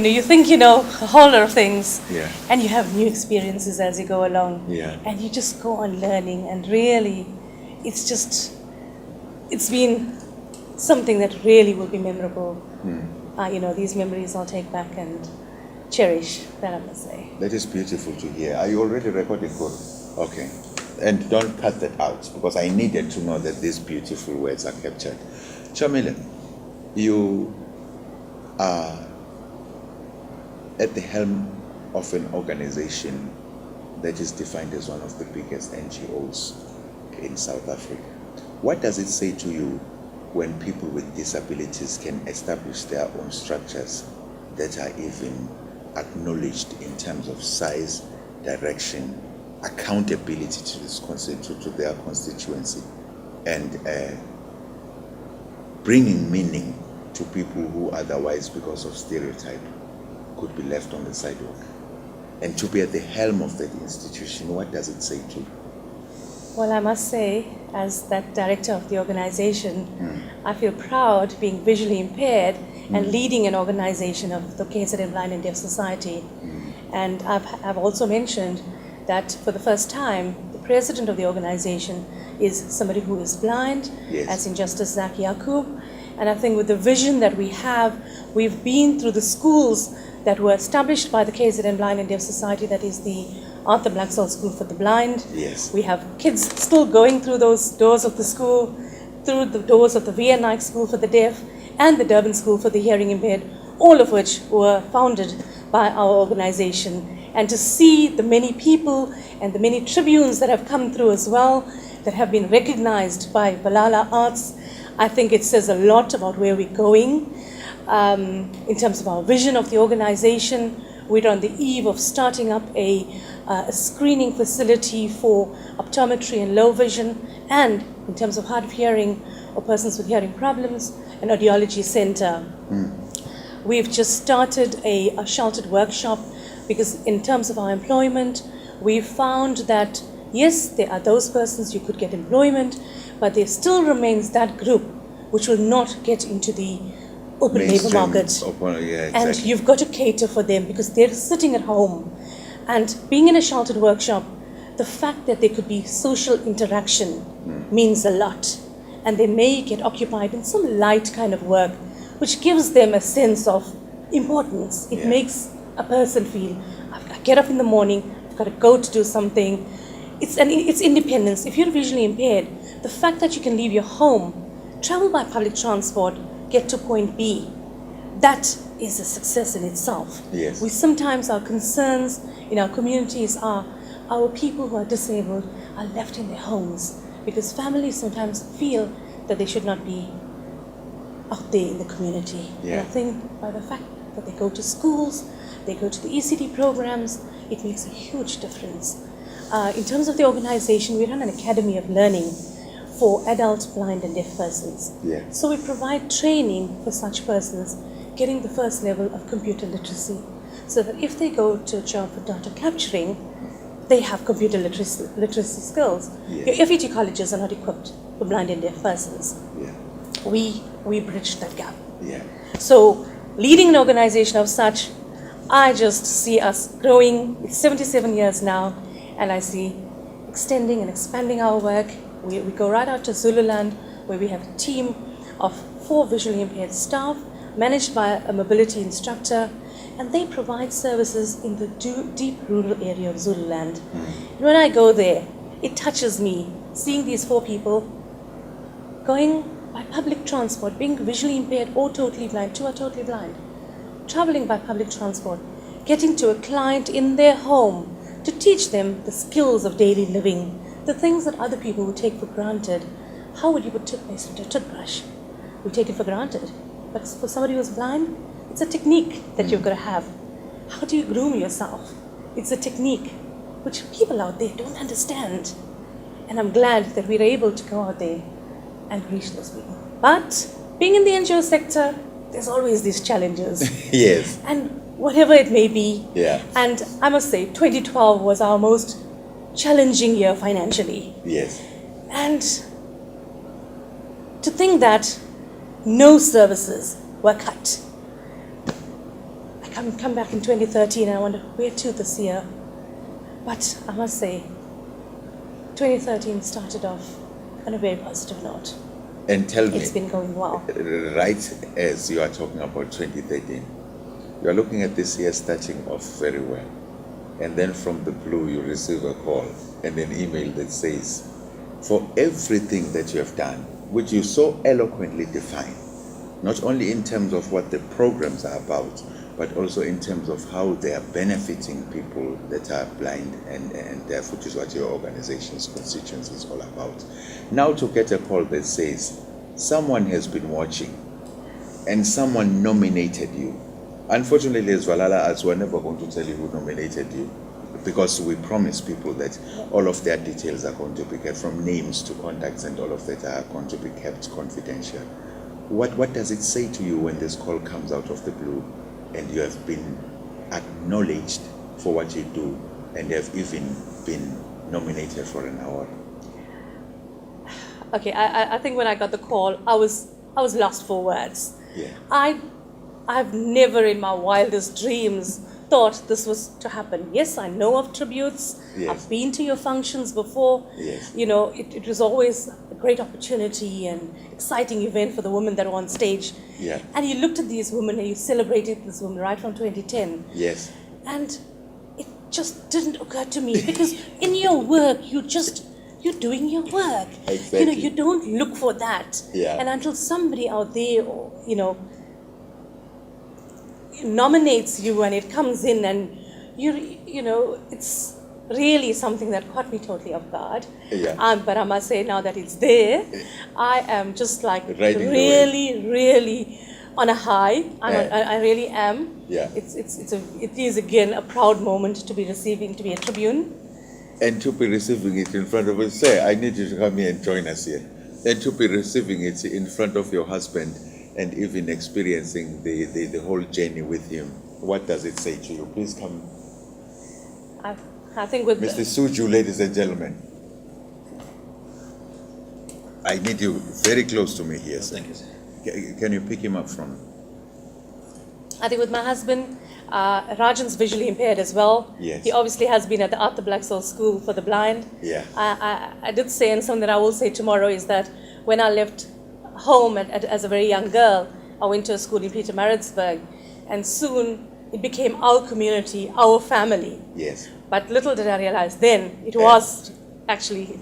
You think you know a whole lot of things, Yeah. and you have new experiences as you go along, Yeah. and you just go on learning, and really, it's been something that really will be memorable. These memories I'll take back and cherish, that I must say. That is beautiful to hear. Are you already recording, Guru? Okay. And don't cut that out, because I needed to know that these beautiful words are captured. Shamila, you are at the helm of an organization that is defined as one of the biggest NGOs in South Africa. What does it say to you when people with disabilities can establish their own structures that are even acknowledged in terms of size, direction, accountability to their constituency, and bringing meaning to people who otherwise, because of stereotype, could be left on the sidewalk? And to be at the helm of that institution, what does it say to you? Well, I must say, as that director of the organization, I feel proud being visually impaired and leading an organization of the KZN Blind and Deaf Society. And I've also mentioned that for the first time, the president of the organization is somebody who is blind, Yes. as in Justice Zaki Yaqub. And I think with the vision that we have, we've been through the schools that were established by the KZN Blind and Deaf Society, that is the Arthur Blaxall School for the Blind. Yes. We have kids still going through those doors of the school, through the doors of the VNI School for the Deaf and the Durban School for the Hearing Impaired, all of which were founded by our organization. And to see the many people and the many tribunes that have come through as well, that have been recognized by Balala Arts, I think it says a lot about where we're going. In terms of our vision of the organization, we're on the eve of starting up a screening facility for optometry and low vision, and in terms of hard of hearing or persons with hearing problems, an audiology center. We've just started a sheltered workshop, because in terms of our employment, we've found that yes, there are those persons who could get employment, but there still remains that group which will not get into the open labor market. And you've got to cater for them, because they're sitting at home. And being in a sheltered workshop, the fact that there could be social interaction means a lot. And they may get occupied in some light kind of work, which gives them a sense of importance. It makes a person feel, I get up in the morning, I've got to go to do something. It's independence. If you're visually impaired, the fact that you can leave your home, travel by public transport, get to point B, that is a success in itself. Yes. We sometimes, our concerns in our communities are our people who are disabled are left in their homes, because families sometimes feel that they should not be out there in the community. And I think by the fact that they go to schools, they go to the ECD programs, it makes a huge difference. In terms of the organization, we run an academy of learning for adult blind and deaf persons. So we provide training for such persons, getting the first level of computer literacy, so that if they go to a job for data capturing, they have computer literacy skills. Your FET colleges are not equipped for blind and deaf persons. We bridge that gap. So leading an organization of such, I just see us growing. It's 77 years now, and I see extending and expanding our work. We go right out to Zululand, where we have a team of 4 visually impaired staff, managed by a mobility instructor, and they provide services in the deep rural area of Zululand. And when I go there, it touches me, seeing these 4 people going by public transport, being visually impaired or totally blind, 2 are totally blind, traveling by public transport, getting to a client in their home to teach them the skills of daily living, the things that other people would take for granted. How would you put toothpaste into a toothbrush? We take it for granted. But for somebody who's blind, it's a technique that you've got to have. How do you groom yourself? It's a technique which people out there don't understand. And I'm glad that we're able to go out there and reach those people. But being in the NGO sector, there's always these challenges. And whatever it may be. And I must say, 2012 was our most challenging year financially. And to think that no services were cut, I come back in 2013 and I wonder, where to this year? But I must say, 2013 started off on a very positive note. And tell me, It's been going well. right as you are talking about 2013, you are looking at this year starting off very well. And then from the blue, you receive a call and an email that says, for everything that you have done, which you so eloquently define, not only in terms of what the programs are about, but also in terms of how they are benefiting people that are blind and deaf, which is what your organization's constituency is all about. Now to get a call that says, someone has been watching and someone nominated you. Unfortunately, as Valala, as we're never going to tell you who nominated you, because we promise people that all of their details are going to be kept, from names to contacts and all of that are going to be kept confidential. What does it say to you when this call comes out of the blue and you have been acknowledged for what you do and have even been nominated for an award? Okay, I think when I got the call, I was lost for words. Yeah. I've never in my wildest dreams thought this was to happen. Yes, I know of tributes. Yes. I've been to your functions before. Yes. You know, it was always a great opportunity and exciting event for the women that were on stage. Yeah. And you looked at these women and you celebrated this woman right from 2010. Yes. And it just didn't occur to me, because in your work, you're doing your work. Exactly. You know, you don't look for that. Yeah. And until somebody out there, nominates you and it comes in, and it's really something that caught me totally off guard. Yeah. But I must say, now that it's there, I am just like Riding the really on a high. I really am. Yeah. It is again a proud moment to be receiving, to be a Tribune. And to be receiving it in front of us, say, I need you to come here and join us here. And to be receiving it in front of your husband and even experiencing the whole journey with him. What does it say to you? Please come. I think with Mr. Surjoo, ladies and gentlemen. I need you very close to me here, sir. Thank you, sir. Can you pick him up from? I think with my husband, Rajan's visually impaired as well. Yes. He obviously has been at the Arthur Blaxall School for the blind. Yeah. I did say, and something that I will say tomorrow, is that when I left home as a very young girl, I went to a school in Pietermaritzburg, and soon it became our community, our family. Yes. But little did I realize then, it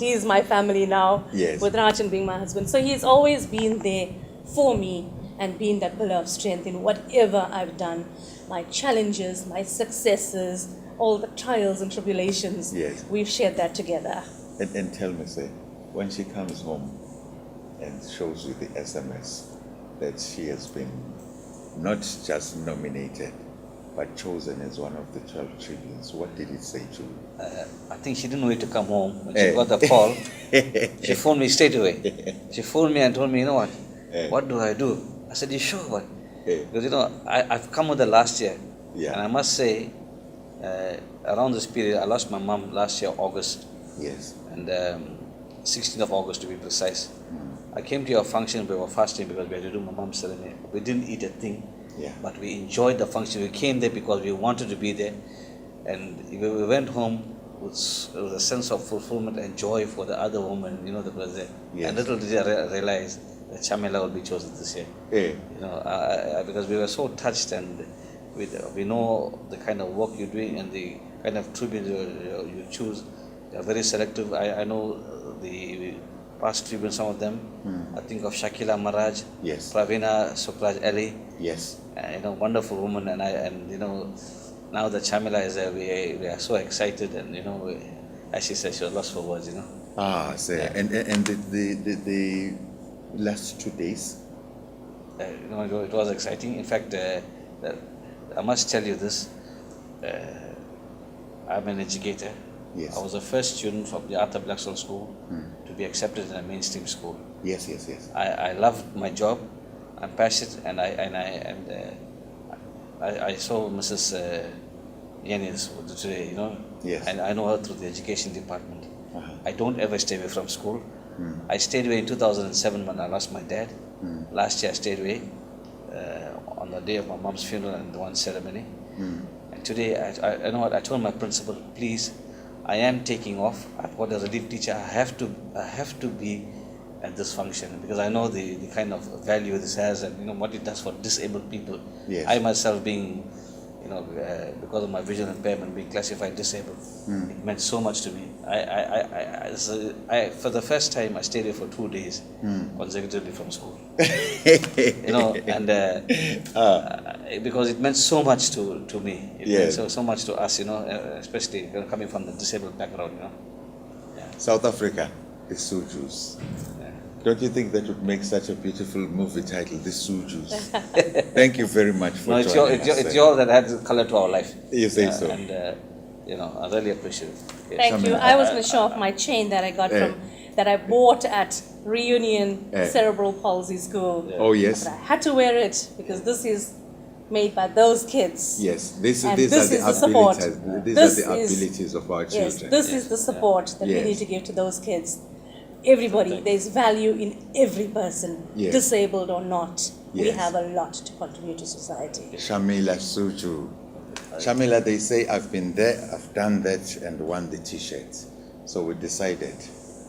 is my family now, Yes. with Rajan being my husband. So he's always been there for me and been that pillar of strength in whatever I've done, my challenges, my successes, all the trials and tribulations. Yes. We've shared that together. And tell me, sir, when she comes home and shows you the SMS that she has been not just nominated, but chosen as one of the 12 tribunes, what did it say to you? I think she didn't wait to come home. When she got the call, she phoned me straight away. She phoned me and told me, you know what? What do I do? I said, you sure what? Because, I've come with her last year. Yeah. And I must say, around this period, I lost my mom last year, August. Yes. And 16th of August to be precise. I came to your function, we were fasting because we had to do my mom's ceremony. We didn't eat a thing, Yeah. but we enjoyed the function. We came there because we wanted to be there. And we went home with a sense of fulfillment and joy for the other woman, that was there. Yes. And little did I realize that Shamila will be chosen this year. Because we were so touched, and we know the kind of work you're doing and the kind of tribute you choose. You're very selective. I know the past tributes, some of them. I think of Shakila Maraj, Yes. Pravina Sukraj Ali. Yes. Wonderful woman, and now that Shamila is there, we are so excited, and as she said, she was lost for words. Ah, sir. Yeah. And the last 2 days? It was exciting. In fact, I must tell you this. I'm an educator. Yes. I was the first student from the Arthur Blaxall School to be accepted in a mainstream school. Yes. I loved my job. I'm passionate, and I saw Mrs. Yanis today. Yes. And I know her through the education department. Uh-huh. I don't ever stay away from school. I stayed away in 2007 when I lost my dad. Last year I stayed away on the day of my mom's funeral and the one ceremony. And today, I know what I told my principal, please, I am taking off. I've got a relief teacher. I have to be at this function because I know the kind of value this has and what it does for disabled people. Yes. I myself being, because of my vision impairment, being classified disabled, it meant so much to me. For the first time, I stayed here for 2 days consecutively from school. And because it meant so much to me. It meant so much to us, especially coming from the disabled background. South Africa is Surjoos. Don't you think that would make such a beautiful movie title, The Surjoos? Thank you very much for joining us. It's your that adds color to our life. You say so. And, I really appreciate it. Yes. Thank you. I was going to show off my chain that I got that I bought at Reunion Cerebral Palsy School. Oh, yes. But I had to wear it because this is made by those kids. Yes, these are this the is the support. abilities. These are the abilities of our children. Yes, this is the support that we need to give to those kids. Everybody, there's value in every person, disabled or not. We have a lot to contribute to society. Shamila Surjoo. Shamila, they say I've been there, I've done that, and won the T-shirts. So we decided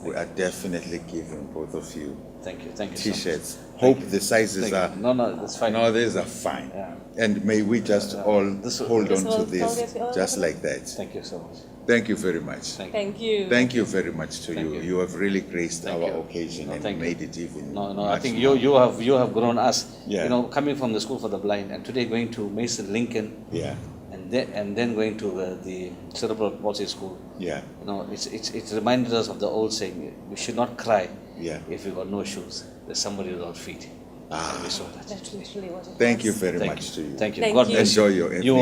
we are definitely giving both of you Thank you. T-shirts. So Hope the sizes are. No, that's fine. No, these are fine. Yeah. And may we just all hold on to this, just like that. Thank you so much. Thank you very much. Thank you. Thank you very much to you. You have really graced our you. occasion and thank made it even. No, I think more. you have grown us. Yeah. Coming from the school for the blind and today going to Mason Lincoln. Yeah. And then going to the Cerebral Palsy School. Yeah. It reminded us of the old saying: we should not cry if we got no shoes. There's somebody without feet. And we saw that. That's literally what it was. Thank you very much to you. Thank you. Thank God you. bless Enjoy your evening. You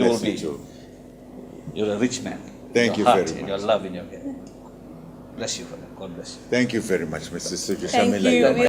will be. You're a rich man. Thank you Your heart very and much. your love in your head. Bless you for that. God bless you. Thank you very much, Mr. Surjoo. Thank Shamila, you. you're my